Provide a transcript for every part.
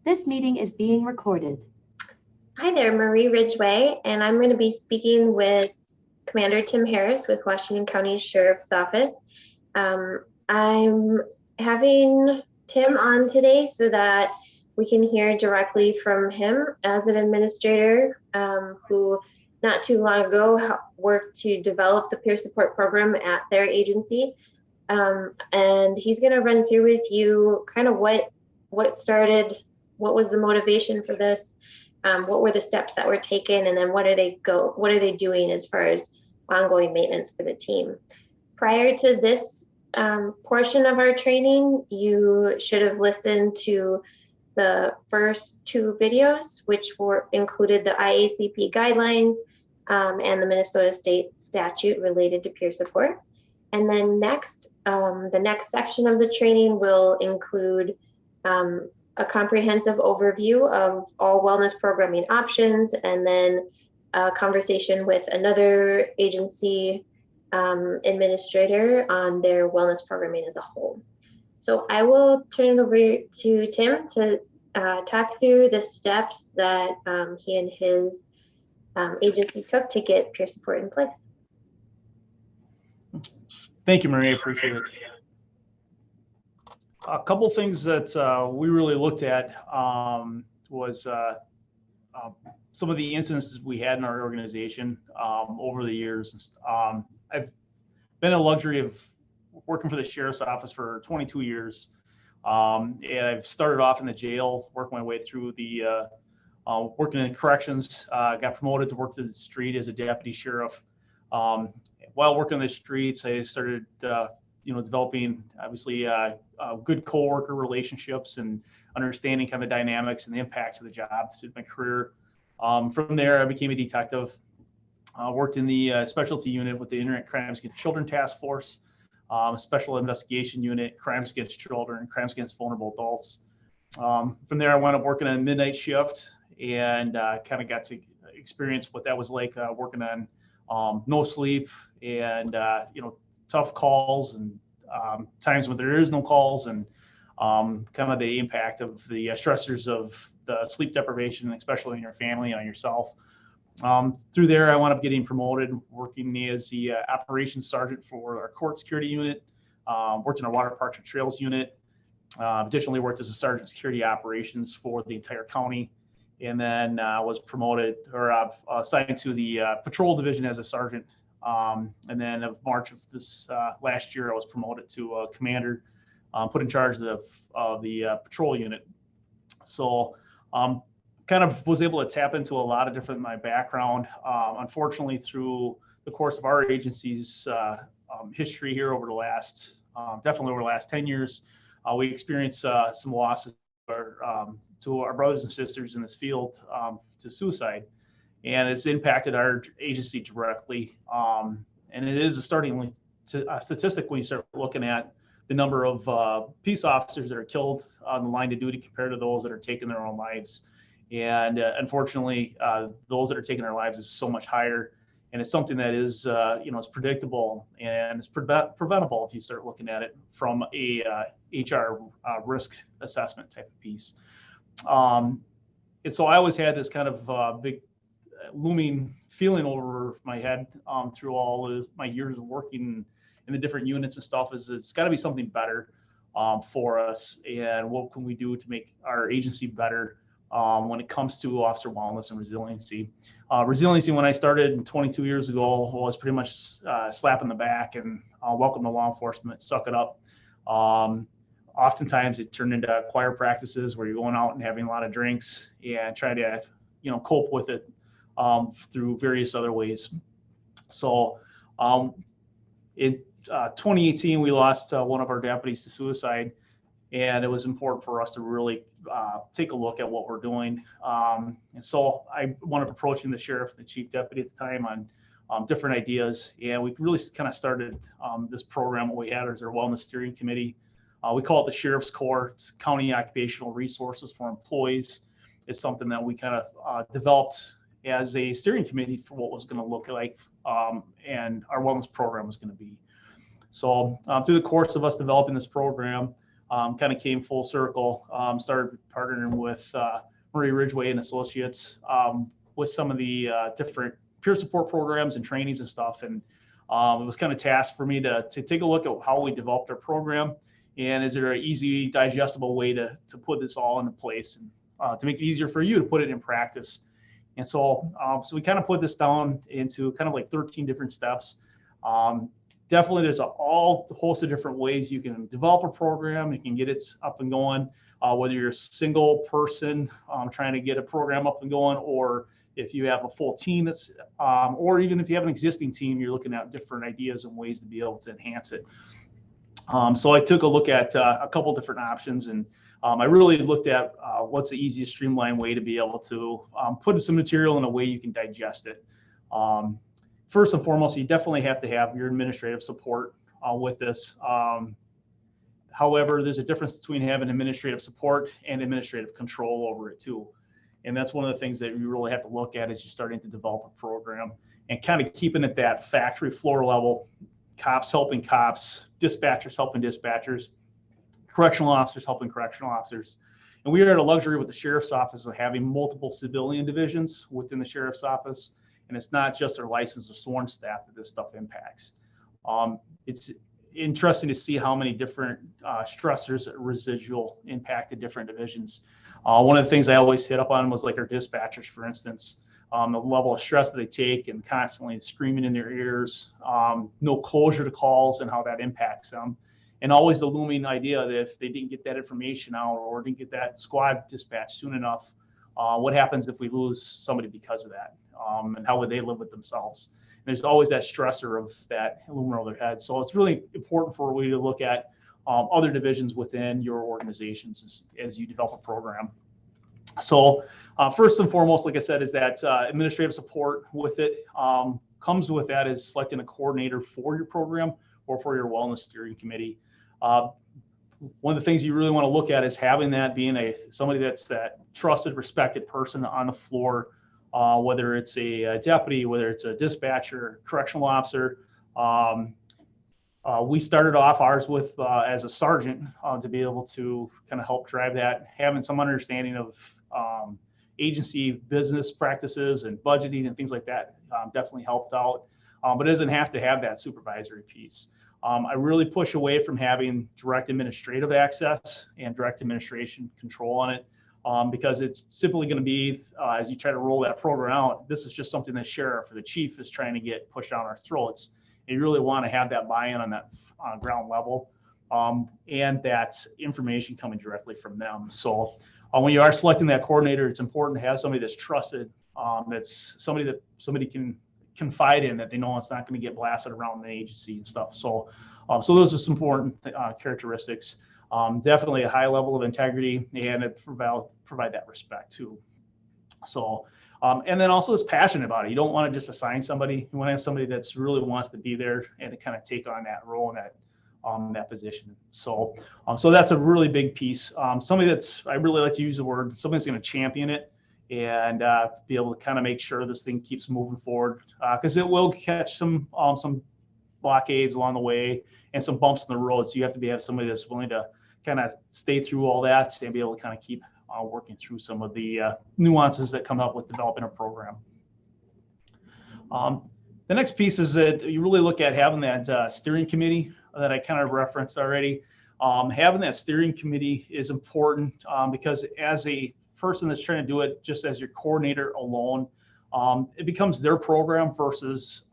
This meeting is being recorded. Hi there, Marie Ridgway, and I'm going to be speaking with Commander Tim Harris with Washington County Sheriff's Office. I'm having Tim on today so that we can hear directly from him as an administrator who not too long ago worked to develop the peer support program at their agency. And he's going to run through with you kind of what started, what was the motivation for this, what were the steps that were taken, and then what are they doing as far as ongoing maintenance for the team. Prior to this portion of our training, you should have listened to the first two videos, which included the IACP guidelines and the Minnesota State statute related to peer support. And then next, the next section of the training will include a comprehensive overview of all wellness programming options, and then a conversation with another agency administrator on their wellness programming as a whole. So I will turn it over to Tim to talk through the steps that he and his agency took to get peer support in place. Thank you, Marie. I appreciate it. A couple of things that we really looked at was some of the incidences we had in our organization over the years. I've been a luxury of working for the Sheriff's Office for 22 years. And I've started off in the jail, worked my way through the working in corrections, got promoted to work to the street as a deputy sheriff. While working the streets, I started developing obviously good coworker relationships and understanding kind of the dynamics and the impacts of the job through my career. From there, I became a detective. Worked in the specialty unit with the Internet Crimes Against Children Task Force, Special Investigation Unit, Crimes Against Children, Crimes Against Vulnerable Adults. From there, I wound up working on a midnight shift and kind of got to experience what that was like working on no sleep and tough calls and times when there is no calls, and kind of the impact of the stressors of the sleep deprivation, especially on your family and on yourself. Through there, I wound up getting promoted, working as the operations sergeant for our court security unit, worked in our water parks and trails unit, additionally worked as a sergeant security operations for the entire county, and then was promoted or assigned to the patrol division as a sergeant. And then of March of this last year, I was promoted to a commander, put in charge of the patrol unit. So kind of was able to tap into a lot of different my background. Unfortunately, through the course of our agency's history here over the last, definitely over the last 10 years, we experienced some losses to our brothers and sisters in this field to suicide. And it's impacted our agency directly. And it is a starting statistic when you start looking at the number of peace officers that are killed on the line of duty compared to those that are taking their own lives. And unfortunately, those that are taking their lives is so much higher. And it's something that is, it's predictable and it's preventable if you start looking at it from a HR risk assessment type of piece. And so I always had this kind of big looming feeling over my head through all my years of working in the different units and stuff, is it's got to be something better for us, and what can we do to make our agency better when it comes to officer wellness and resiliency. Resiliency, when I started 22 years ago, was pretty much slap in the back and welcome to law enforcement, suck it up. Oftentimes it turned into choir practices where you're going out and having a lot of drinks and trying to cope with it through various other ways. So in 2018, we lost one of our deputies to suicide, and it was important for us to really take a look at what we're doing. And so I wound up approaching the sheriff and the chief deputy at the time on different ideas, and we really kind of started this program. What we had is our wellness steering committee. We call it the Sheriff's Corps. It's County Occupational Resources for Employees. It's something that we kind of developed as a steering committee for what was going to look like and our wellness program was going to be. So through the course of us developing this program, kind of came full circle. Started partnering with Marie Ridgway and Associates with some of the different peer support programs and trainings and stuff. And it was kind of tasked for me to take a look at how we developed our program, and is there an easy, digestible way to put this all into place and to make it easier for you to put it in practice. And so we kind of put this down into kind of like 13 different steps. Definitely, there's a whole host of different ways you can develop a program. You can get it up and going, whether you're a single person trying to get a program up and going, or if you have a full team that's, or even if you have an existing team, you're looking at different ideas and ways to be able to enhance it. So I took a look at a couple different options, and I really looked at what's the easiest streamlined way to be able to put some material in a way you can digest it. First and foremost, you definitely have to have your administrative support with this. However, there's a difference between having administrative support and administrative control over it too. And that's one of the things that you really have to look at as you're starting to develop a program, and kind of keeping it that factory floor level, cops helping cops, dispatchers helping dispatchers, correctional officers helping correctional officers. And we are at a luxury with the sheriff's office of having multiple civilian divisions within the sheriff's office. And it's not just our licensed or sworn staff that this stuff impacts. It's interesting to see how many different stressors residual impacted different divisions. One of the things I always hit up on was like our dispatchers, for instance, the level of stress that they take and constantly screaming in their ears, no closure to calls and how that impacts them. And always the looming idea that if they didn't get that information out or didn't get that squad dispatched soon enough, what happens if we lose somebody because of that? And how would they live with themselves? And there's always that stressor of that looming over their head. So it's really important for you to look at other divisions within your organizations as you develop a program. So first and foremost, like I said, is that administrative support with it. Comes with that is selecting a coordinator for your program or for your wellness steering committee. One of the things you really want to look at is having that being somebody that's that trusted, respected person on the floor, whether it's a deputy, whether it's a dispatcher, correctional officer. We started off ours with as a sergeant to be able to kind of help drive that, having some understanding of agency business practices and budgeting and things like that definitely helped out, but it doesn't have to have that supervisory piece. I really push away from having direct administrative access and direct administration control on it, because it's simply going to be, as you try to roll that program out, this is just something the sheriff or the chief is trying to get pushed down our throats. And you really want to have that buy-in on that ground level, and that information coming directly from them. So when you are selecting that coordinator, it's important to have somebody that's trusted, that's somebody can confide in, that they know it's not going to get blasted around the agency and stuff. So those are some important characteristics. Definitely a high level of integrity, and it provide that respect too. So and then also is passionate about it. You don't want to just assign somebody. You want to have somebody that's really wants to be there and to kind of take on that role and that position. So that's a really big piece. Somebody I really like to use the word, somebody's going to champion it and be able to kind of make sure this thing keeps moving forward, because it will catch some blockades along the way and some bumps in the road. So you have to have somebody that's willing to kind of stay through all that and be able to kind of keep working through some of the nuances that come up with developing a program. The next piece is that you really look at having that steering committee that I kind of referenced already. Having that steering committee is important because as a person that's trying to do it just as your coordinator alone, it becomes their program versus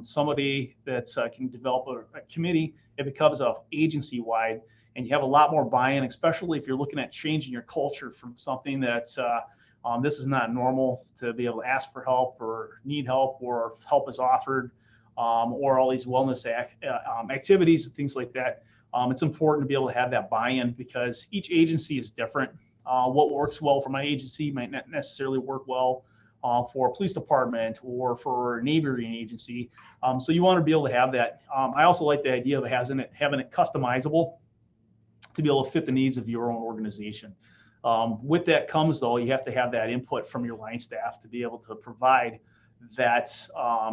somebody that can develop a committee. It becomes agency-wide, and you have a lot more buy-in, especially if you're looking at changing your culture from something that this is not normal to be able to ask for help or need help or help is offered, or all these wellness activities and things like that. It's important to be able to have that buy-in because each agency is different. What works well for my agency might not necessarily work well for a police department or for a neighboring agency. So you want to be able to have that. I also like the idea of having it customizable to be able to fit the needs of your own organization. With that comes, though, you have to have that input from your line staff to be able to provide that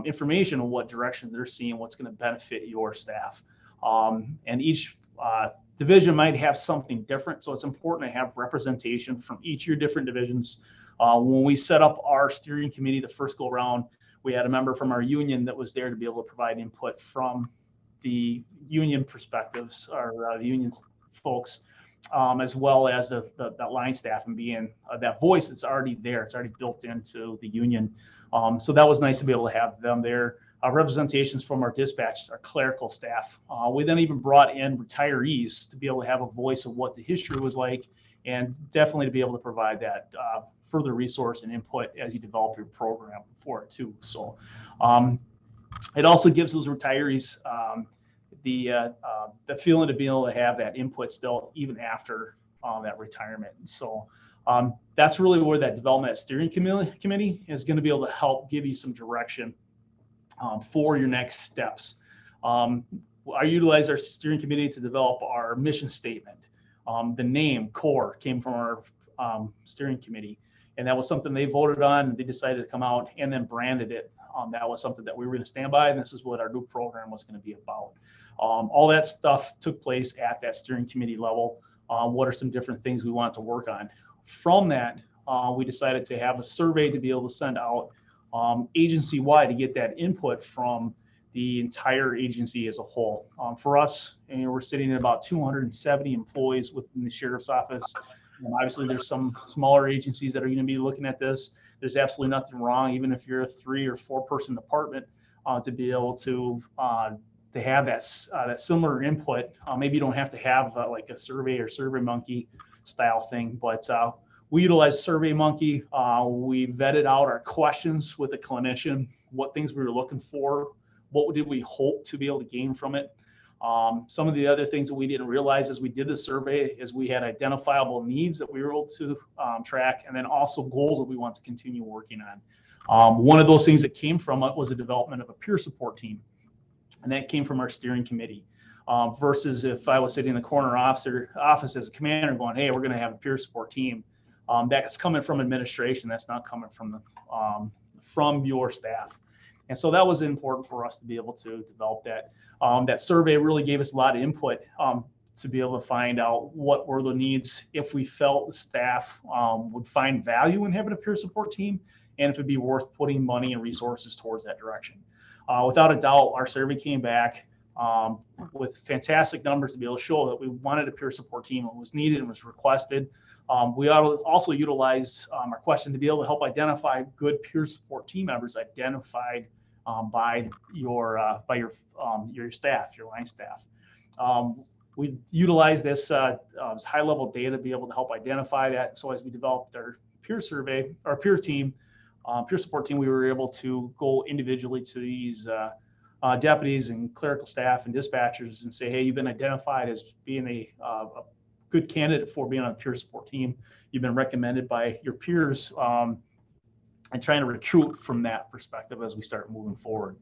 information on what direction they're seeing, what's going to benefit your staff. And each division might have something different. So it's important to have representation from each of your different divisions. When we set up our steering committee the first go around, we had a member from our union that was there to be able to provide input from the union perspectives, or the union folks, as well as that line staff, and being that voice that's already there. It's already built into the union. So that was nice to be able to have them there. Representations from our dispatch, our clerical staff. We then even brought in retirees to be able to have a voice of what the history was like, and definitely to be able to provide that further resource and input as you develop your program for it too. So it also gives those retirees the feeling to be able to have that input still even after that retirement. So that's really where that development steering committee is going to be able to help give you some direction for your next steps. I utilize our steering committee to develop our mission statement. The name CORE came from our steering committee, and that was something they voted on, and they decided to come out and then branded it. That was something that we were going to stand by, and this is what our new program was going to be about. All that stuff took place at that steering committee level. What are some different things we want to work on? From that, we decided to have a survey to be able to send out agency-wide to get that input from the entire agency as a whole. For us, we're sitting at about 270 employees within the sheriff's office. Obviously, there's some smaller agencies that are going to be looking at this. There's absolutely nothing wrong, even if you're a 3 or 4 person department, to be able to have that similar input. Maybe you don't have to have like a survey or SurveyMonkey style thing, but we utilize SurveyMonkey. We vetted out our questions with a clinician, what things we were looking for, what did we hope to be able to gain from it. Some of the other things that we didn't realize as we did the survey is we had identifiable needs that we were able to track, and then also goals that we want to continue working on. One of those things that came from it was the development of a peer support team, and that came from our steering committee. Versus if I was sitting in the corner office as a commander going, hey, we're going to have a peer support team. That's coming from administration. That's not coming from your staff. And so that was important for us to be able to develop that. That survey really gave us a lot of input to be able to find out what were the needs, if we felt the staff would find value in having a peer support team, and if it'd be worth putting money and resources towards that direction. Without a doubt, our survey came back with fantastic numbers to be able to show that we wanted a peer support team. It was needed and was requested. We also utilized our question to be able to help identify good peer support team members identified by your staff, your line staff. We utilized this high-level data to be able to help identify that. So as we developed our peer survey, our peer support team, we were able to go individually to these deputies and clerical staff and dispatchers and say, hey, you've been identified as being a good candidate for being on the peer support team. You've been recommended by your peers, and trying to recruit from that perspective as we start moving forward.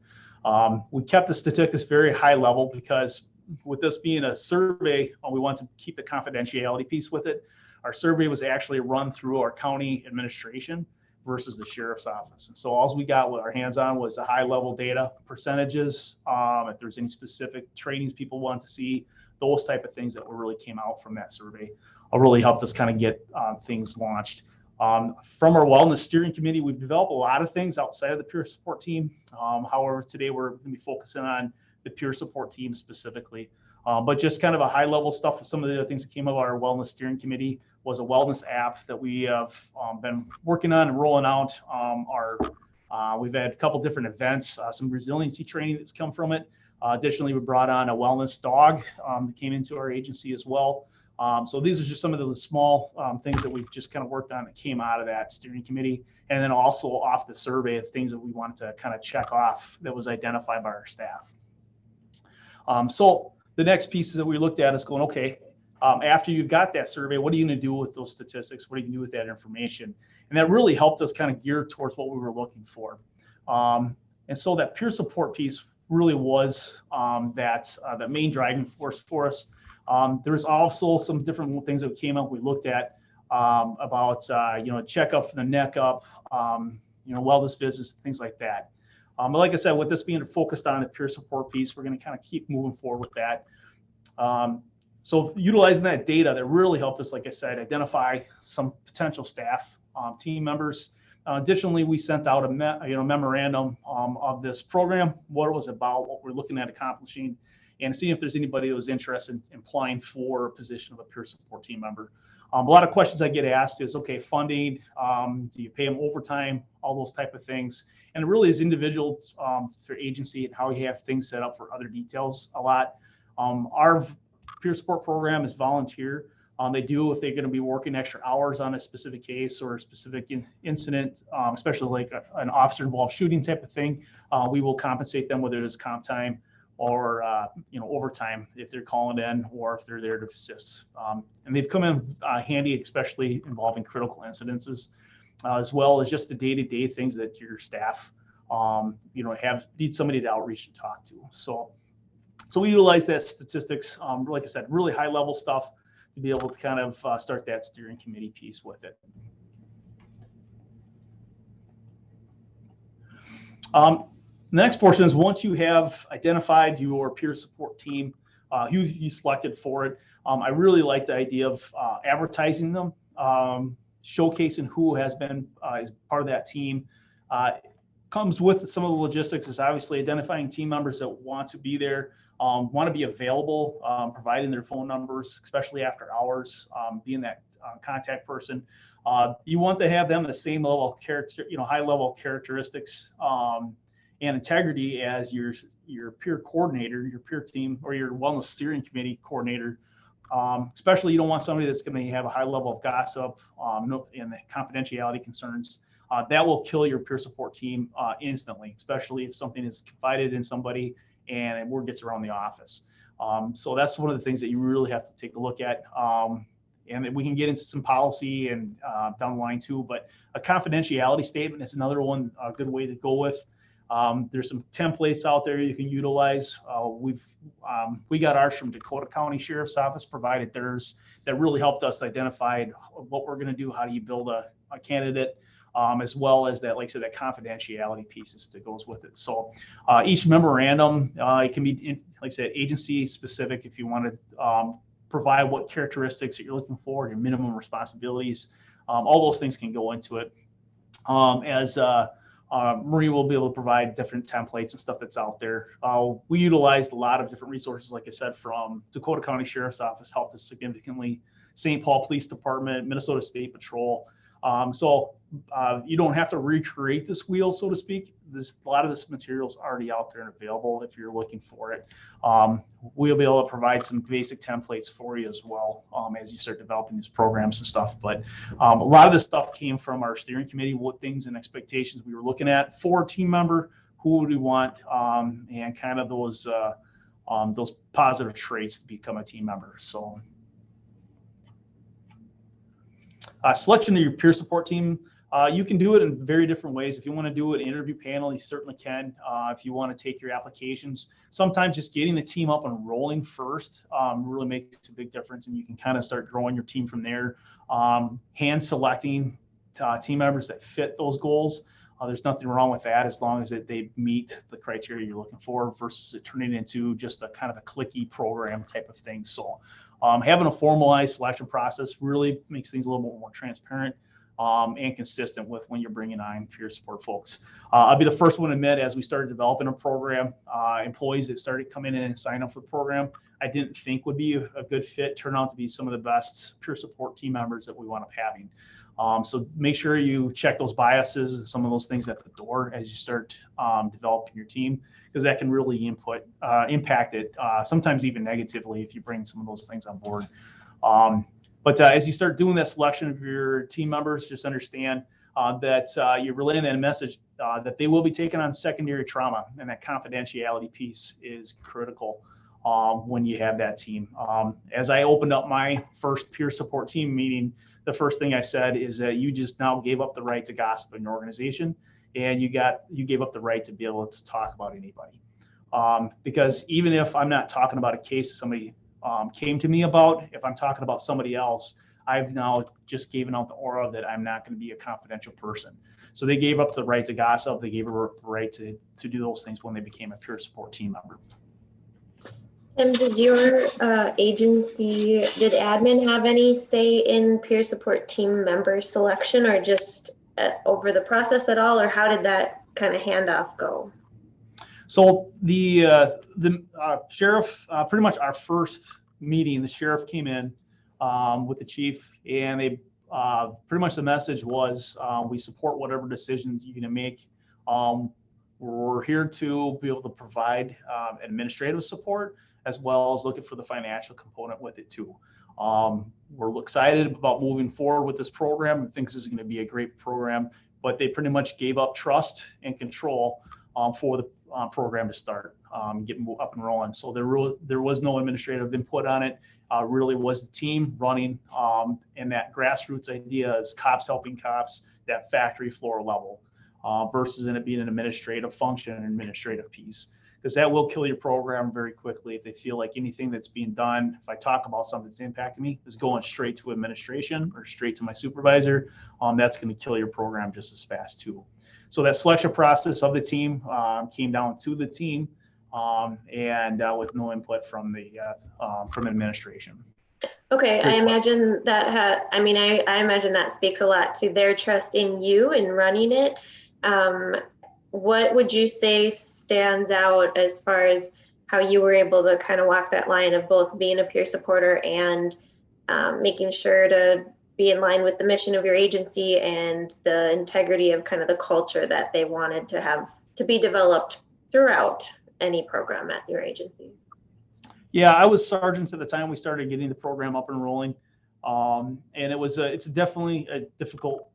We kept the statistics very high level because with this being a survey, we want to keep the confidentiality piece with it. Our survey was actually run through our county administration versus the sheriff's office. And so all we got with our hands on was the high level data, percentages, if there's any specific trainings people want to see, those type of things that really came out from that survey really helped us kind of get things launched. From our wellness steering committee, we've developed a lot of things outside of the peer support team. However, today we're going to be focusing on the peer support team specifically. But just kind of a high level stuff. Some of the other things that came out of our wellness steering committee was a wellness app that we have been working on and rolling out. We've had a couple different events, some resiliency training that's come from it. Additionally, we brought on a wellness dog that came into our agency as well. So these are just some of the small things that we've just kind of worked on that came out of that steering committee. And then also off the survey of things that we wanted to kind of check off that was identified by our staff. So the next piece that we looked at is going, okay, after you've got that survey, what are you going to do with those statistics? What are you going to do with that information? And that really helped us kind of gear towards what we were looking for. And so that peer support piece really was that main driving force for us. There was also some different things that came up. We looked at about checkup from the neck up, wellness visits, things like that. But like I said, with this being focused on the peer support piece, we're going to kind of keep moving forward with that. So utilizing that data, that really helped us, like I said, identify some potential staff, team members. Additionally, we sent out a memorandum of this program, what it was about, what we're looking at accomplishing, and seeing if there's anybody that was interested in applying for a position of a peer support team member. A lot of questions I get asked is, okay, funding, do you pay them overtime, all those type of things. And it really is individual to agency and how you have things set up for other details a lot. Our peer support program is volunteer. They do, if they're going to be working extra hours on a specific case or a specific incident, especially like an officer involved shooting type of thing, we will compensate them, whether it's comp time or overtime if they're calling in or if they're there to assist. And they've come in handy, especially involving critical incidences, as well as just the day-to-day things that your staff need somebody to outreach and talk to. So we utilize that statistics, like I said, really high level stuff to be able to kind of start that steering committee piece with it. The next portion is, once you have identified your peer support team, who you selected for it, I really like the idea of advertising them, showcasing who has been as part of that team. Comes with some of the logistics is obviously identifying team members that want to be there, want to be available, providing their phone numbers, especially after hours, being that contact person. You want to have them the same level of character, high level characteristics and integrity as your peer coordinator, your peer team, or your wellness steering committee coordinator. Especially, you don't want somebody that's going to have a high level of gossip and the confidentiality concerns. That will kill your peer support team instantly, especially if something is confided in somebody and word gets around the office. So that's one of the things that you really have to take a look at. And we can get into some policy and down the line too, but a confidentiality statement is another one, a good way to go with. There's some templates out there you can utilize. We got ours from Dakota County Sheriff's Office, provided theirs, that really helped us identify what we're going to do. How do you build a candidate, as well as that, like I said, that confidentiality pieces that goes with it. So each memorandum, it can be, like I said, agency specific. If you want to provide what characteristics that you're looking for, your minimum responsibilities, all those things can go into it. Marie will be able to provide different templates and stuff that's out there. We utilized a lot of different resources, like I said, from Dakota County Sheriff's Office, helped us significantly, St. Paul Police Department, Minnesota State Patrol. So you don't have to recreate this wheel, so to speak. A lot of this material is already out there and available if you're looking for it. We'll be able to provide some basic templates for you as well as you start developing these programs and stuff. But a lot of this stuff came from our steering committee, what things and expectations we were looking at for a team member, who would we want, and kind of those positive traits to become a team member. So selection of your peer support team, you can do it in very different ways. If you want to do an interview panel, you certainly can. If you want to take your applications, sometimes just getting the team up and rolling first really makes a big difference, and you can kind of start growing your team from there. Hand selecting team members that fit those goals. There's nothing wrong with that as long as they meet the criteria you're looking for, versus it turning into just a kind of a clicky program type of thing. So having a formalized selection process really makes things a little bit more transparent and consistent with when you're bringing on peer support folks. I'll be the first one to admit, as we started developing a program, employees that started coming in and sign up for the program, I didn't think would be a good fit, turn out to be some of the best peer support team members that we wound up having. So make sure you check those biases and some of those things at the door as you start developing your team, because that can really impact it, sometimes even negatively if you bring some of those things on board. But as you start doing that selection of your team members, just understand that you're relaying that message that they will be taking on secondary trauma, and that confidentiality piece is critical when you have that team. As I opened up my first peer support team meeting, the first thing I said is that you just now gave up the right to gossip in your organization, and you gave up the right to be able to talk about anybody. Because even if I'm not talking about a case that somebody came to me about, if I'm talking about somebody else, I've now just given out the aura that I'm not going to be a confidential person. So they gave up the right to gossip. They gave up the right to do those things when they became a peer support team member. And did your agency, did admin have any say in peer support team member selection, or just over the process at all, or how did that kind of handoff go? So the sheriff, pretty much our first meeting, the sheriff came in with the chief, and they pretty much the message was we support whatever decisions you're going to make. We're here to be able to provide administrative support as well as looking for the financial component with it too. We're excited about moving forward with this program and think this is going to be a great program, but they pretty much gave up trust and control for the program to start, get up and rolling. So there was no administrative input on it. Really was the team running, and that grassroots idea is cops helping cops, that factory floor level, versus in it being an administrative function, an administrative piece, because that will kill your program very quickly if they feel like anything that's being done, if I talk about something that's impacting me, is going straight to administration or straight to my supervisor. That's going to kill your program just as fast too. So that selection process of the team came down to the team, and with no input from administration. Okay, I imagine that I imagine that speaks a lot to their trust in you in running it. What would you say stands out as far as how you were able to kind of walk that line of both being a peer supporter and making sure to be in line with the mission of your agency and the integrity of kind of the culture that they wanted to have to be developed throughout any program at your agency? Yeah, I was sergeant at the time we started getting the program up and rolling, and it's definitely a difficult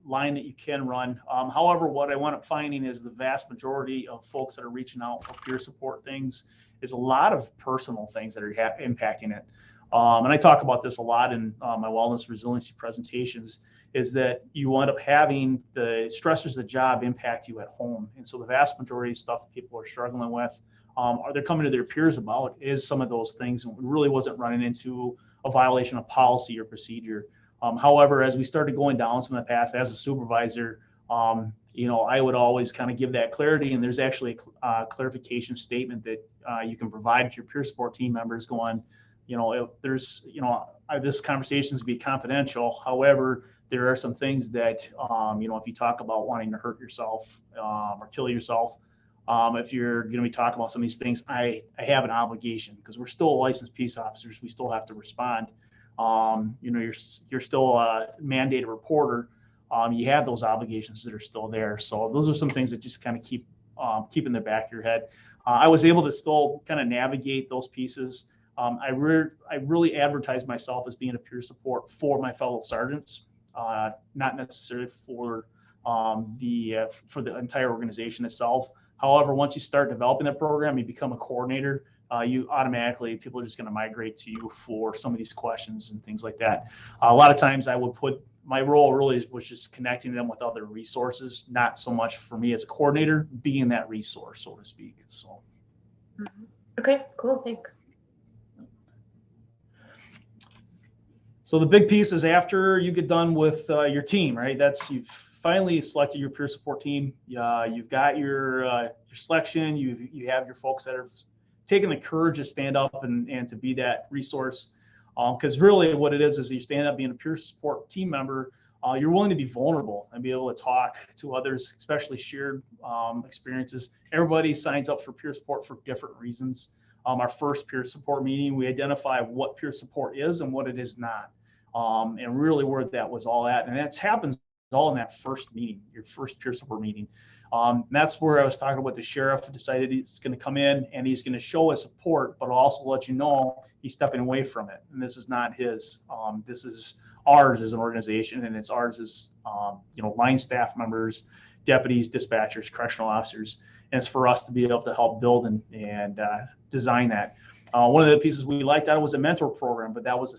line that you can run. However, what I wound up finding is the vast majority of folks that are reaching out for peer support things is a lot of personal things that are impacting it. And I talk about this a lot in my wellness resiliency presentations, is that you wind up having the stressors of the job impact you at home. And so the vast majority of stuff people are struggling with, are they're coming to their peers about, is some of those things. And it really wasn't running into a violation of policy or procedure. However, as we started going down some of the past as a supervisor, I would always kind of give that clarity. And there's actually a clarification statement that you can provide to your peer support team members going, this conversation is to be confidential. However, there are some things that, if you talk about wanting to hurt yourself or kill yourself, if you're going to be talking about some of these things, I have an obligation, because we're still licensed peace officers. We still have to respond. You're still a mandated reporter. You have those obligations that are still there. So those are some things that just kind of keep in the back of your head. I was able to still kind of navigate those pieces. I really advertise myself as being a peer support for my fellow sergeants, not necessarily for the entire organization itself. However, once you start developing that program, you become a coordinator. You automatically, people are just going to migrate to you for some of these questions and things like that. A lot of times I would put, my role really was just connecting them with other resources, not so much for me as a coordinator, being that resource, so to speak. So. Okay, cool, thanks. So the big piece is after you get done with your team, right? You've finally selected your peer support team. You've got your selection. You have your folks that have taken the courage to stand up and to be that resource. Because really what it is you stand up being a peer support team member, you're willing to be vulnerable and be able to talk to others, especially shared experiences. Everybody signs up for peer support for different reasons. Our first peer support meeting, we identify what peer support is and what it is not. And really where that was all at. And that happens all in that first meeting, your first peer support meeting. And that's where I was talking about the sheriff decided he's going to come in and he's going to show his support, but also let you know he's stepping away from it. And this is not his, this is ours as an organization, and it's ours as, line staff members, deputies, dispatchers, correctional officers. And it's for us to be able to help build and design that. One of the pieces we liked out was a mentor program, but that was a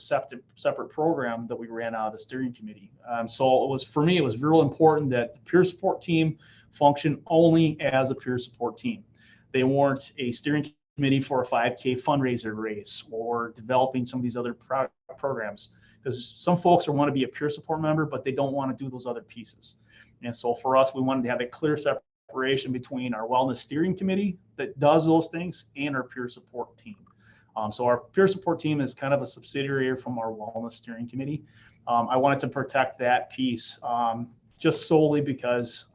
separate program that we ran out of the steering committee. So it was, for me, it was real important that the peer support team function only as a peer support team. They weren't a steering committee for a 5K fundraiser race or developing some of these other programs, because some folks want to be a peer support member, but they don't want to do those other pieces. And so for us, we wanted to have a clear separation between our wellness steering committee that does those things and our peer support team. So our peer support team is kind of a subsidiary from our wellness steering committee. I wanted to protect that piece just solely because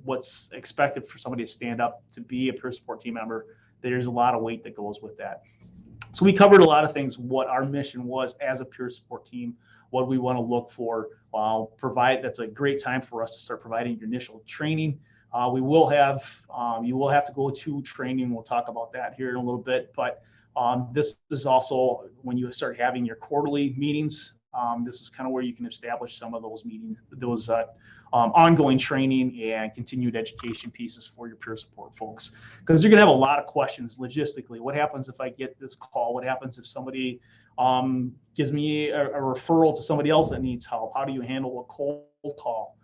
what's expected for somebody to stand up to be a peer support team member, there's a lot of weight that goes with that. So we covered a lot of things, what our mission was as a peer support team, what we want to look for, that's a great time for us to start providing your initial training. You will have to go to training. We'll talk about that here in a little bit, but this is also when you start having your quarterly meetings. This is kind of where you can establish some of those meetings, those ongoing training and continued education pieces for your peer support folks. Because you're going to have a lot of questions logistically. What happens if I get this call? What happens if somebody gives me a referral to somebody else that needs help? How do you handle a cold call?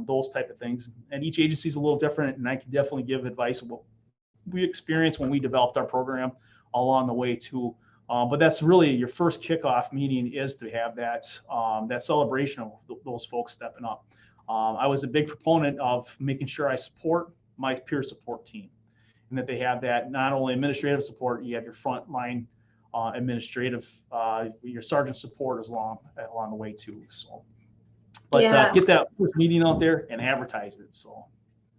Those type of things. And each agency is a little different, and I can definitely give advice of what we experienced when we developed our program along the way too. But that's really your first kickoff meeting, is to have that celebration of those folks stepping up. I was a big proponent of making sure I support my peer support team, and that they have that not only administrative support, you have your frontline administrative, your sergeant support along the way too. So, but get that first meeting out there and advertise it. So.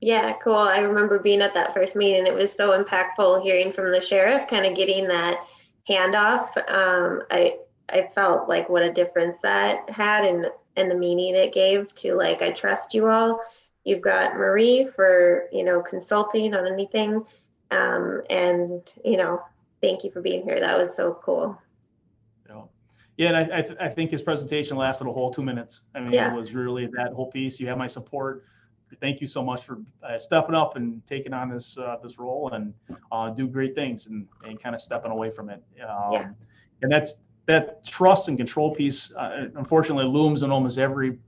Yeah, cool. I remember being at that first meeting. It was so impactful hearing from the sheriff, kind of getting that handoff. I felt like what a difference that had, and the meaning it gave to, like, I trust you all. You've got Marie for, consulting on anything. And, thank you for being here. That was so cool. Yeah, and I think his presentation lasted a whole 2 minutes. I mean, It was really that whole piece. You have my support. Thank you so much for stepping up and taking on this role, and do great things, and kind of stepping away from it. And that trust and control piece, unfortunately, looms in almost every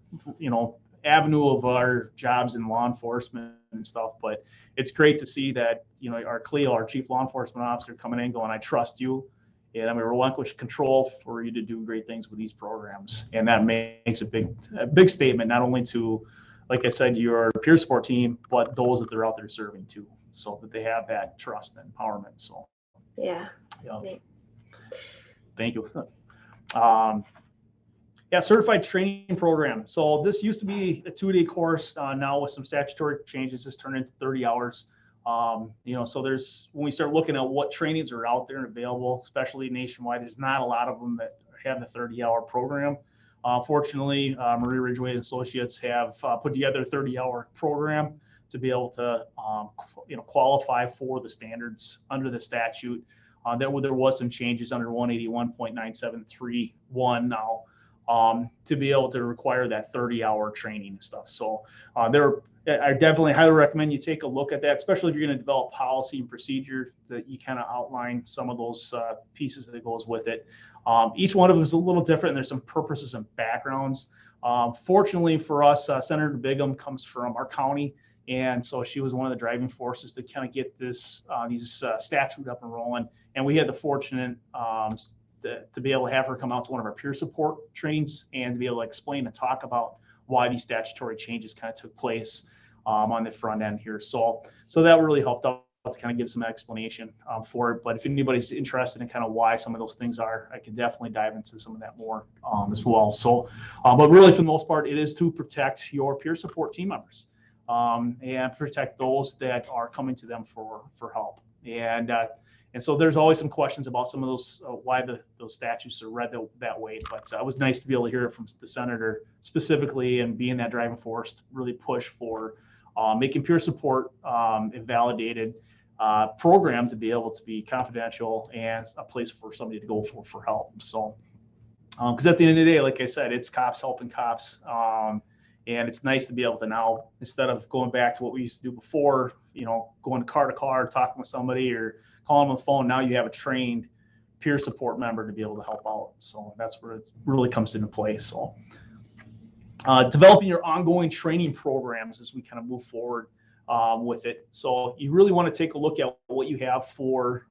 avenue of our jobs in law enforcement and stuff. But it's great to see that our Cleo, our chief law enforcement officer, coming in going, I trust you, and I'm going to relinquish control for you to do great things with these programs. And that makes a big statement, not only to, like I said, your peer support team, but those that they're out there serving too, so that they have that trust and empowerment. So yeah. Thank you. Certified training program. So this used to be a 2-day course. Now with some statutory changes, this turned into 30 hours. So when we start looking at what trainings are out there and available, especially nationwide, there's not a lot of them that have the 30-hour program. Fortunately, Marie Ridgway and Associates have put together a 30-hour program to be able to, qualify for the standards under the statute. There was some changes under 181.9731 now to be able to require that 30-hour training and stuff. So I definitely highly recommend you take a look at that, especially if you're going to develop policy and procedure, that you kind of outline some of those pieces that goes with it. Each one of them is a little different, and there's some purposes and backgrounds. Fortunately for us, Senator Bigham comes from our county, and so she was one of the driving forces to kind of get these statutes up and rolling. And we had the fortunate to be able to have her come out to one of our peer support trainings and to be able to explain and talk about why these statutory changes kind of took place on the front end here. So that really helped out to kind of give some explanation for it. But if anybody's interested in kind of why some of those things are, I can definitely dive into some of that more as well. So, but really for the most part, it is to protect your peer support team members and protect those that are coming to them for help. And so there's always some questions about some of those, why those statutes are read that way. But it was nice to be able to hear it from the senator specifically, and being that driving force to really push for making peer support a validated program to be able to be confidential and a place for somebody to go for help. So, because at the end of the day, like I said, it's cops helping cops. And it's nice to be able to now, instead of going back to what we used to do before, going car to car, talking with somebody or calling on the phone, now you have a trained peer support member to be able to help out. So that's where it really comes into play. So developing your ongoing training programs as we kind of move forward with it. So you really want to take a look at what you have for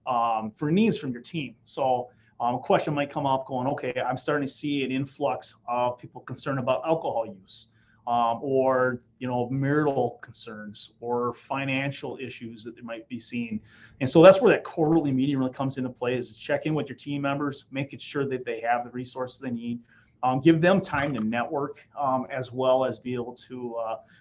needs from your team. So a question might come up going, okay, I'm starting to see an influx of people concerned about alcohol use. or marital concerns or financial issues that they might be seeing. And so that's where that quarterly meeting really comes into play, is to check in with your team members, making sure that they have the resources they need, give them time to network, as well as be able to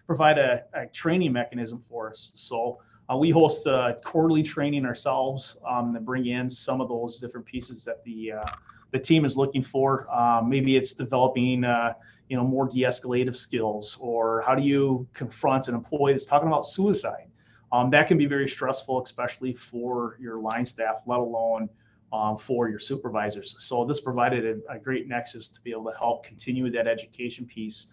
provide a training mechanism for us. So we host quarterly training ourselves, to bring in some of those different pieces that the team is looking for. Maybe it's developing more de-escalative skills, or how do you confront an employee that's talking about suicide. That can be very stressful, especially for your line staff, let alone for your supervisors. So this provided a great nexus to be able to help continue that education piece.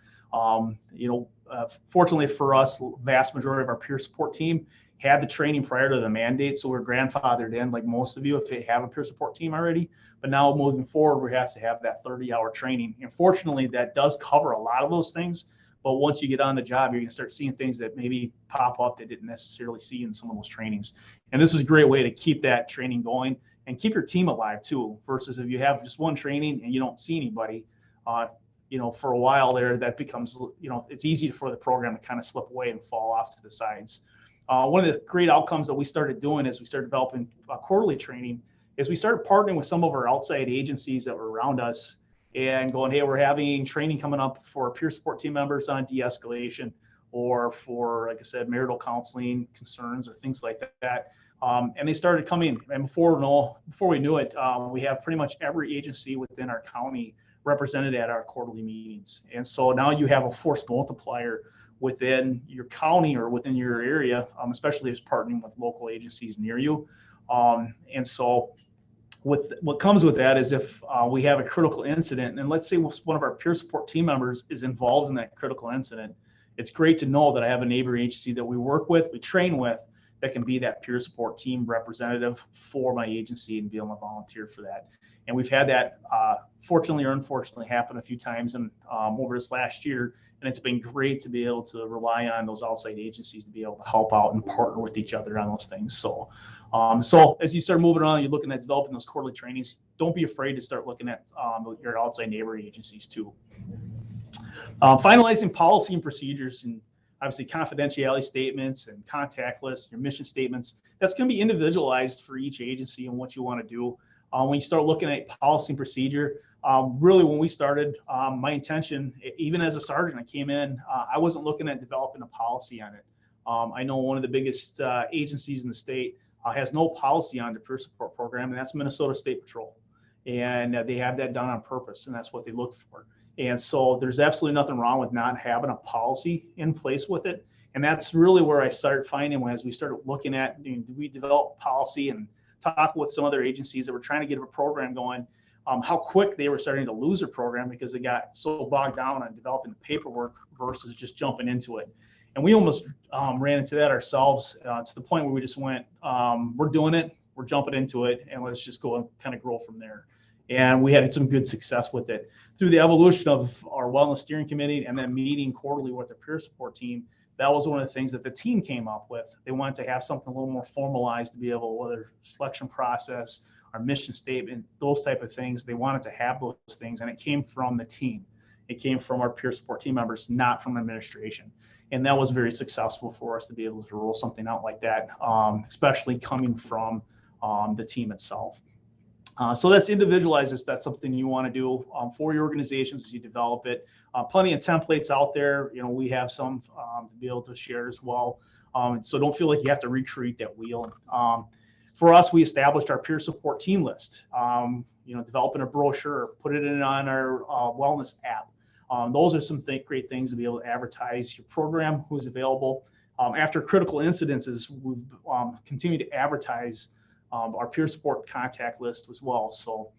Fortunately for us, vast majority of our peer support team had the training prior to the mandate, so we're grandfathered in, like most of you, if they have a peer support team already. But now moving forward, we have to have that 30-hour training. And fortunately, that does cover a lot of those things. But once you get on the job, you're going to start seeing things that maybe pop up that didn't necessarily see in some of those trainings. And this is a great way to keep that training going and keep your team alive too, versus if you have just one training and you don't see anybody, for a while there, that becomes, it's easy for the program to kind of slip away and fall off to the sides. One of the great outcomes that we started doing as we started developing quarterly training is we started partnering with some of our outside agencies that were around us and going, hey, we're having training coming up for peer support team members on de-escalation, or for, like I said, marital counseling concerns or things like that. And they started coming, and before we knew it, we have pretty much every agency within our county represented at our quarterly meetings. And so now you have a force multiplier within your county or within your area, especially as partnering with local agencies near you. And so what comes with that is if we have a critical incident, and let's say one of our peer support team members is involved in that critical incident, it's great to know that I have a neighboring agency that we work with, we train with, that can be that peer support team representative for my agency and be able to volunteer for that. And we've had that, fortunately or unfortunately, happen a few times over this last year. And it's been great to be able to rely on those outside agencies to be able to help out and partner with each other on those things. So as you start moving around, you're looking at developing those quarterly trainings. Don't be afraid to start looking at your outside neighboring agencies too. Finalizing policy and procedures, and obviously confidentiality statements and contact lists, your mission statements. That's going to be individualized for each agency and what you want to do. When you start looking at policy and procedure, really when we started, my intention, even as a sergeant, I came in, I wasn't looking at developing a policy on it. I know one of the biggest agencies in the state has no policy on the peer support program, and that's Minnesota State Patrol. And they have that done on purpose, and that's what they look for. And so there's absolutely nothing wrong with not having a policy in place with it. And that's really where I started finding, as we started looking at, do we develop policy and talk with some other agencies that were trying to get a program going, how quick they were starting to lose their program because they got so bogged down on developing the paperwork versus just jumping into it. And we almost ran into that ourselves to the point where we just went, we're doing it, we're jumping into it, and let's just go and kind of grow from there. And we had some good success with it. Through the evolution of our wellness steering committee and then meeting quarterly with the peer support team, that was one of the things that the team came up with. They wanted to have something a little more formalized to be able, whether selection process, our mission statement, those type of things. They wanted to have those things, and it came from the team. It came from our peer support team members, not from administration. And that was very successful for us to be able to roll something out like that, especially coming from the team itself. So that's individualized. That's something you want to do for your organizations as you develop it. Plenty of templates out there. We have some to be able to share as well. So don't feel like you have to recreate that wheel. For us, we established our peer support team list. Developing a brochure, put it in on our wellness app. Those are some great things to be able to advertise your program, who's available. After critical incidences, we've continued to advertise our peer support contact list as well. So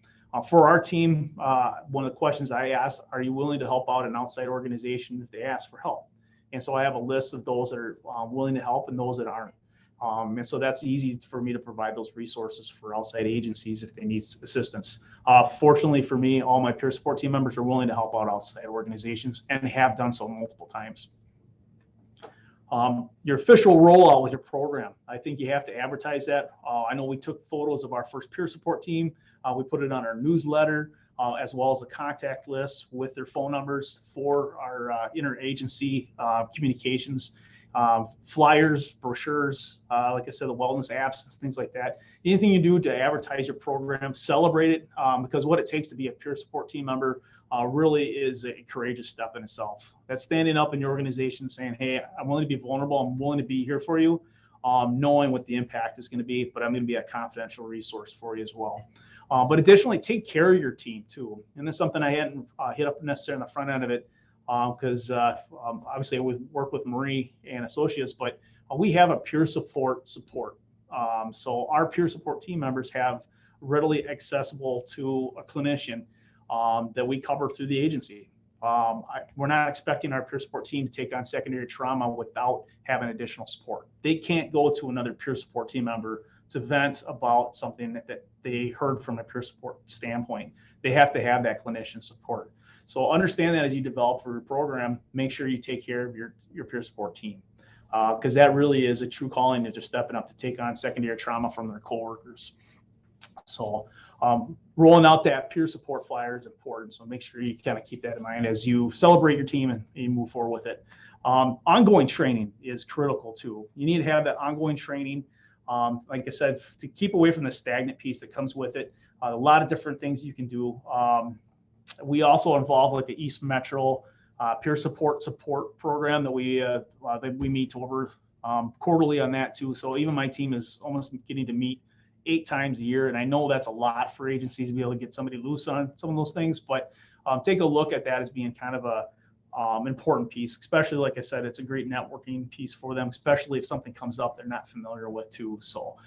for our team, one of the questions I ask, are you willing to help out an outside organization if they ask for help? And so I have a list of those that are willing to help and those that aren't. And so that's easy for me to provide those resources for outside agencies if they need assistance. Fortunately for me, all my peer support team members are willing to help out outside organizations and have done so multiple times. Your official rollout with your program, I think you have to advertise that. I know we took photos of our first peer support team. We put it on our newsletter. as well as the contact list with their phone numbers for our interagency communications, flyers, brochures, like I said, the wellness apps, things like that. Anything you do to advertise your program, celebrate it, because what it takes to be a peer support team member really is a courageous step in itself. That's standing up in your organization saying, hey, I'm willing to be vulnerable. I'm willing to be here for you, knowing what the impact is going to be, but I'm going to be a confidential resource for you as well. But additionally, take care of your team too. And that's something I hadn't hit up necessarily on the front end of it, because obviously I would work with Marie and associates, but we have a peer support. So our peer support team members have readily accessible to a clinician that we cover through the agency. We're not expecting our peer support team to take on secondary trauma without having additional support. They can't go to another peer support team member to vent about something that they heard from a peer support standpoint. They have to have that clinician support. So understand that as you develop your program, make sure you take care of your peer support team, because that really is a true calling, that they're stepping up to take on secondary trauma from their coworkers. So rolling out that peer support flyer is important. So make sure you kind of keep that in mind as you celebrate your team and you move forward with it. Ongoing training is critical too. You need to have that ongoing training. Like I said, to keep away from the stagnant piece that comes with it. A lot of different things you can do. We also involve like the East Metro peer support program that we meet over quarterly on that too. So even my team is almost getting to meet 8 times a year, and I know that's a lot for agencies to be able to get somebody loose on some of those things. But take a look at that as being kind of a important piece, especially like I said, it's a great networking piece for them, especially if something comes up they're not familiar with too. So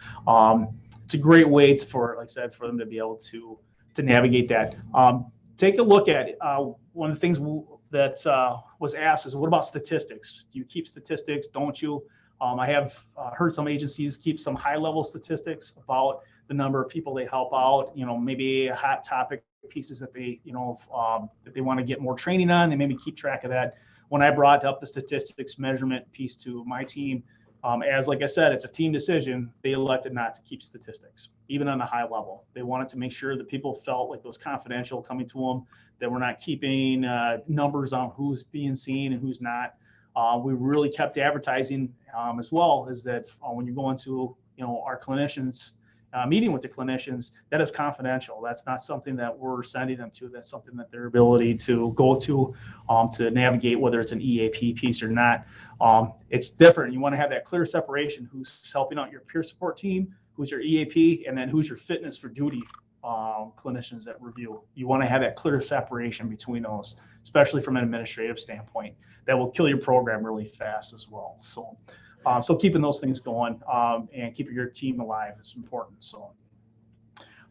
it's a great way for, like I said, for them to be able to navigate that. Take a look at it. One of the things that was asked is, what about statistics? Do you keep statistics? Don't you? I have heard some agencies keep some high-level statistics about the number of people they help out. Maybe hot topic pieces that they, that they want to get more training on. They maybe keep track of that. When I brought up the statistics measurement piece to my team, as like I said, it's a team decision. They elected not to keep statistics, even on a high level. They wanted to make sure that people felt like it was confidential coming to them, that we're not keeping numbers on who's being seen and who's not. We really kept advertising as well, is that when you're going to, our clinicians, meeting with the clinicians, that is confidential. That's not something that we're sending them to. That's something that their ability to go to navigate, whether it's an EAP piece or not. It's different. You want to have that clear separation. Who's helping out your peer support team, who's your EAP, and then who's your fitness for duty clinicians that review. You want to have that clear separation between those, especially from an administrative standpoint. That will kill your program really fast as well. So keeping those things going and keeping your team alive is important. So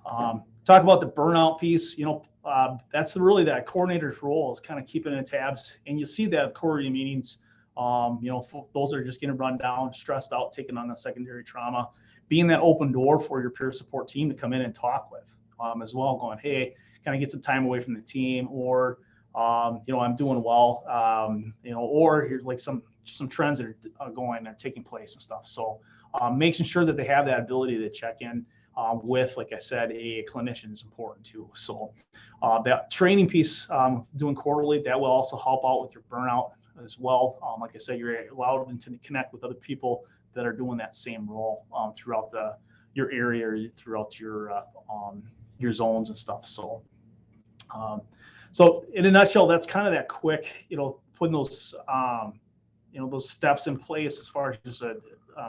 talk about the burnout piece. That's really that coordinator's role, is kind of keeping in tabs. And you see that at quarterly meetings. Those are just getting run down, stressed out, taking on the secondary trauma, being that open door for your peer support team to come in and talk with as well, going, hey, kind of get some time away from the team, or I'm doing well, or here's like some trends that are going and taking place and stuff. So making sure that they have that ability to check in with, like I said, a clinician is important too. So that training piece, doing quarterly, that will also help out with your burnout as well. Like I said, you're allowed to connect with other people that are doing that same role throughout your area, or throughout your zones and stuff. So in a nutshell, that's kind of that quick, putting those, those steps in place as far as just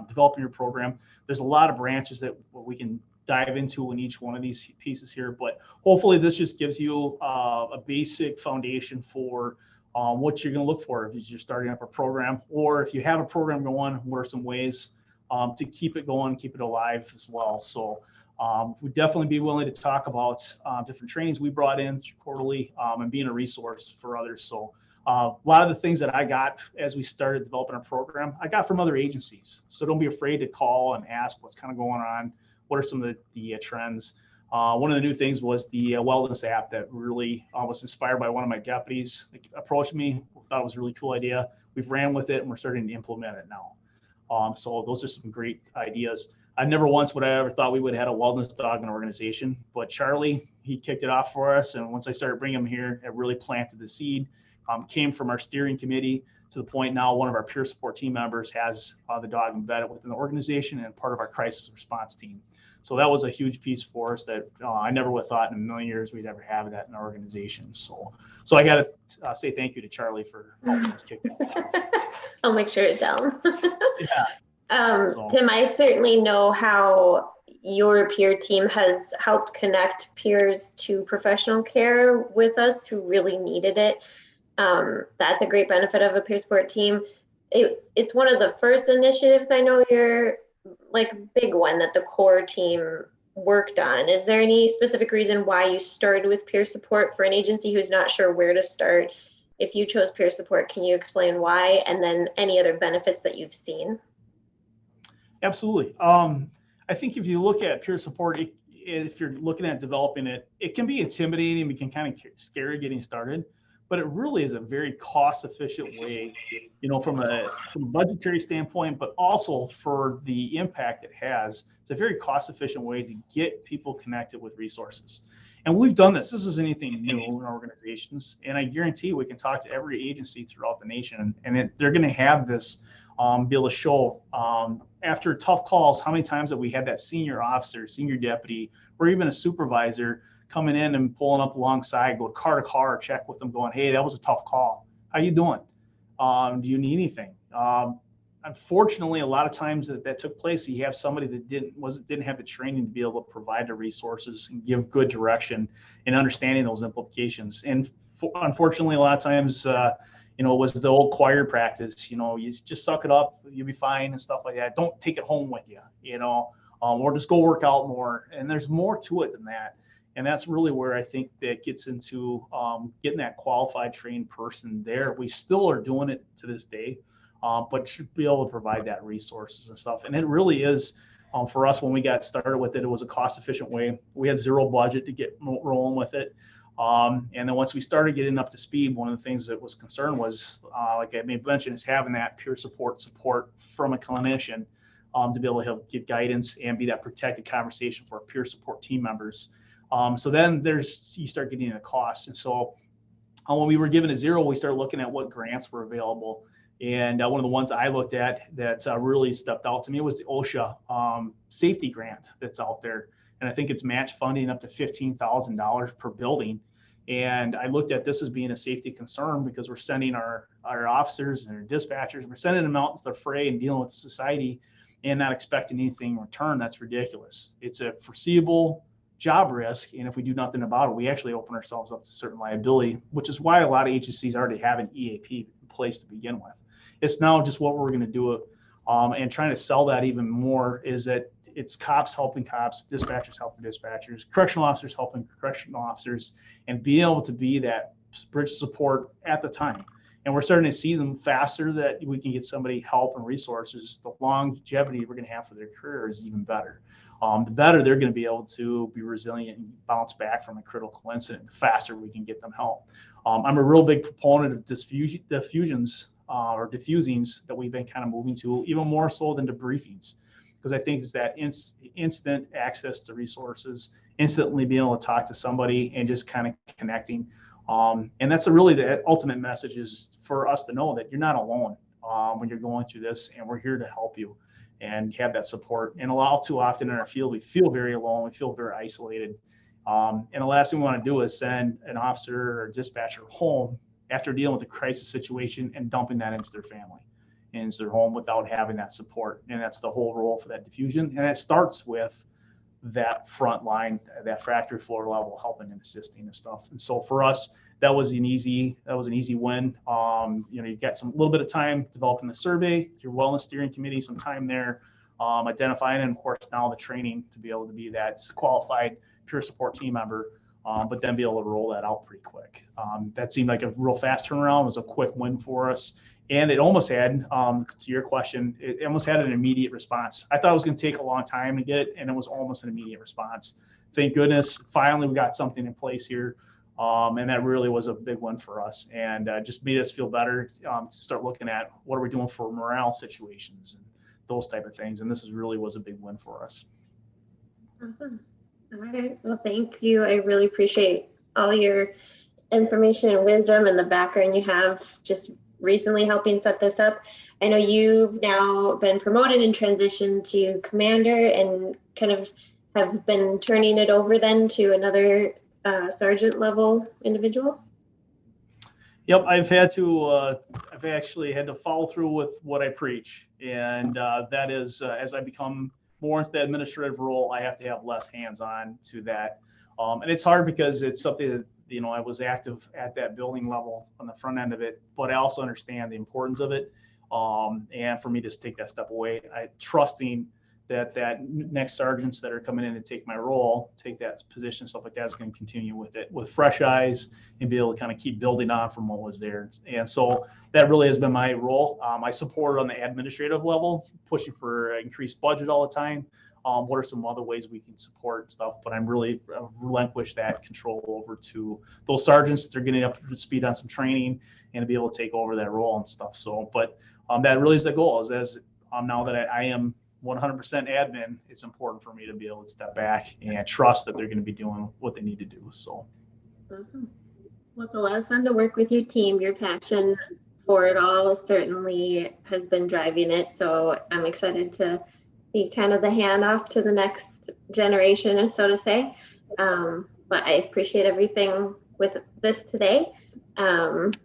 developing your program. There's a lot of branches that we can dive into in each one of these pieces here, but hopefully this just gives you a basic foundation for what you're going to look for if you're starting up a program, or if you have a program going, what are some ways to keep it going, keep it alive as well. So we'd definitely be willing to talk about different trainings we brought in quarterly and being a resource for others. So a lot of the things that I got as we started developing our program, I got from other agencies. So don't be afraid to call and ask what's kind of going on. What are some of the trends? One of the new things was the wellness app that really was inspired by one of my deputies. Approached me, thought it was a really cool idea. We've ran with it and we're starting to implement it now. So those are some great ideas. I never once would I ever thought we would have had a wellness dog in our organization, but Charlie, he kicked it off for us. And once I started bringing him here, it really planted the seed. Came from our steering committee to the point now one of our peer support team members has the dog embedded within the organization and part of our crisis response team. So that was a huge piece for us that I never would have thought in a million years we'd ever have that in our organization. So I got to say thank you to Charlie for helping us kick that. I'll make sure it's down. Yeah. Tim, I certainly know how your peer team has helped connect peers to professional care with us who really needed it. That's a great benefit of a peer support team. It's one of the first initiatives I know you're like big one that the core team worked on. Is there any specific reason why you started with peer support for an agency who's not sure where to start? If you chose peer support, can you explain why, and then any other benefits that you've seen? Absolutely. I think if you look at peer support, if you're looking at developing it, it can be intimidating. It can kind of scare you getting started, but it really is a very cost-efficient way, from a budgetary standpoint, but also for the impact it has. It's a very cost-efficient way to get people connected with resources. And we've done this. This isn't anything new in our organizations. And I guarantee we can talk to every agency throughout the nation, and they're going to have this be able to show after tough calls, how many times have we had that senior officer, senior deputy, or even a supervisor coming in and pulling up alongside, go car to car, check with them going, hey, that was a tough call. How you doing? Do you need anything? Unfortunately, a lot of times that took place, you have somebody that didn't have the training to be able to provide the resources and give good direction and understanding those implications. And unfortunately, a lot of times, it was the old choir practice, you just suck it up, you'll be fine and stuff like that. Don't take it home with you, or just go work out more. And there's more to it than that. And that's really where I think that gets into getting that qualified, trained person there. We still are doing it to this day, but should be able to provide that resources and stuff. And it really is, for us, when we got started with it, it was a cost-efficient way. We had zero budget to get rolling with it. And then once we started getting up to speed, one of the things that was concerned was, like I made mention, is having that peer support from a clinician to be able to help give guidance and be that protected conversation for our peer support team members. So then you start getting the costs. And so when we were given a zero, we started looking at what grants were available. And one of the ones I looked at that really stepped out to me was the OSHA safety grant that's out there. And I think it's match funding up to $15,000 per building. And I looked at this as being a safety concern because we're sending our officers and our dispatchers, we're sending them out into the fray and dealing with society and not expecting anything in return. That's ridiculous. It's a foreseeable job risk. And if we do nothing about it, we actually open ourselves up to certain liability, which is why a lot of agencies already have an EAP in place to begin with. It's now just what we're going to do. And trying to sell that even more is that it's cops helping cops, dispatchers helping dispatchers, correctional officers helping correctional officers, and being able to be that bridge support at the time. And we're starting to see them faster that we can get somebody help and resources. The longevity we're going to have for their career is even better. The better they're going to be able to be resilient and bounce back from a critical incident, the faster we can get them help. I'm a real big proponent of diffusings that we've been kind of moving to, even more so than debriefings, because I think it's that instant access to resources, instantly being able to talk to somebody and just kind of connecting. And that's really the ultimate message, is for us to know that you're not alone when you're going through this, and we're here to help you and have that support. And a lot too often in our field, we feel very alone, we feel very isolated. And the last thing we want to do is send an officer or dispatcher home after dealing with a crisis situation and dumping that into their family, into their home, without having that support. And that's the whole role for that diffusion. And it starts with that front line, that factory floor level, helping and assisting and stuff. And so for us, that was an easy win. You got some little bit of time developing the survey, your wellness steering committee, some time there, identifying, and of course now the training to be able to be that qualified peer support team member. But then be able to roll that out pretty quick. That seemed like a real fast turnaround. It was a quick win for us. And it almost had, to your question, it almost had an immediate response. I thought it was going to take a long time to get it, and it was almost an immediate response. Thank goodness, finally we got something in place here. And that really was a big one for us, and just made us feel better to start looking at what are we doing for morale situations and those type of things. And this is really was a big win for us. Awesome. All right. Well, thank you. I really appreciate all your information and wisdom and the background you have just recently helping set this up. I know you've now been promoted and transitioned to commander and kind of have been turning it over then to another sergeant level individual. Yep, I've actually had to follow through with what I preach. And that is, as I become more into the administrative role, I have to have less hands-on to that. And it's hard because it's something that, you know, I was active at that building level on the front end of it, but I also understand the importance of it. And for me to take that step away, trusting that next sergeants that are coming in to take my role, take that position, stuff like that, is going to continue with it with fresh eyes and be able to kind of keep building on from what was there. And so that really has been my role. I support on the administrative level, pushing for increased budget all the time. What are some other ways we can support and stuff? But I'm really relinquish that control over to those sergeants. They're getting up to speed on some training and to be able to take over that role and stuff. So, but that really is the goal. Is as now that I am 100% admin, it's important for me to be able to step back and trust that they're going to be doing what they need to do. So awesome. Well, it's a lot of fun to work with your team. Your passion for it all certainly has been driving it. So I'm excited to be kind of the handoff to the next generation, so to say. But I appreciate everything with this today. And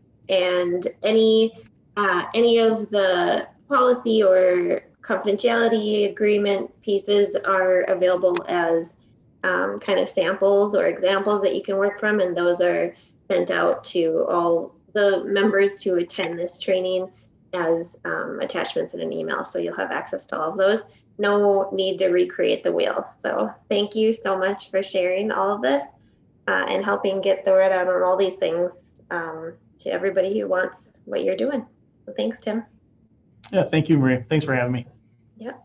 any of the policy or confidentiality agreement pieces are available as kind of samples or examples that you can work from, and those are sent out to all the members who attend this training as attachments in an email. So you'll have access to all of those. No need to recreate the wheel. So thank you so much for sharing all of this and helping get the word out on all these things to everybody who wants what you're doing. So thanks, Tim. yeah, thank you, Maria. Thanks for having me. Yep.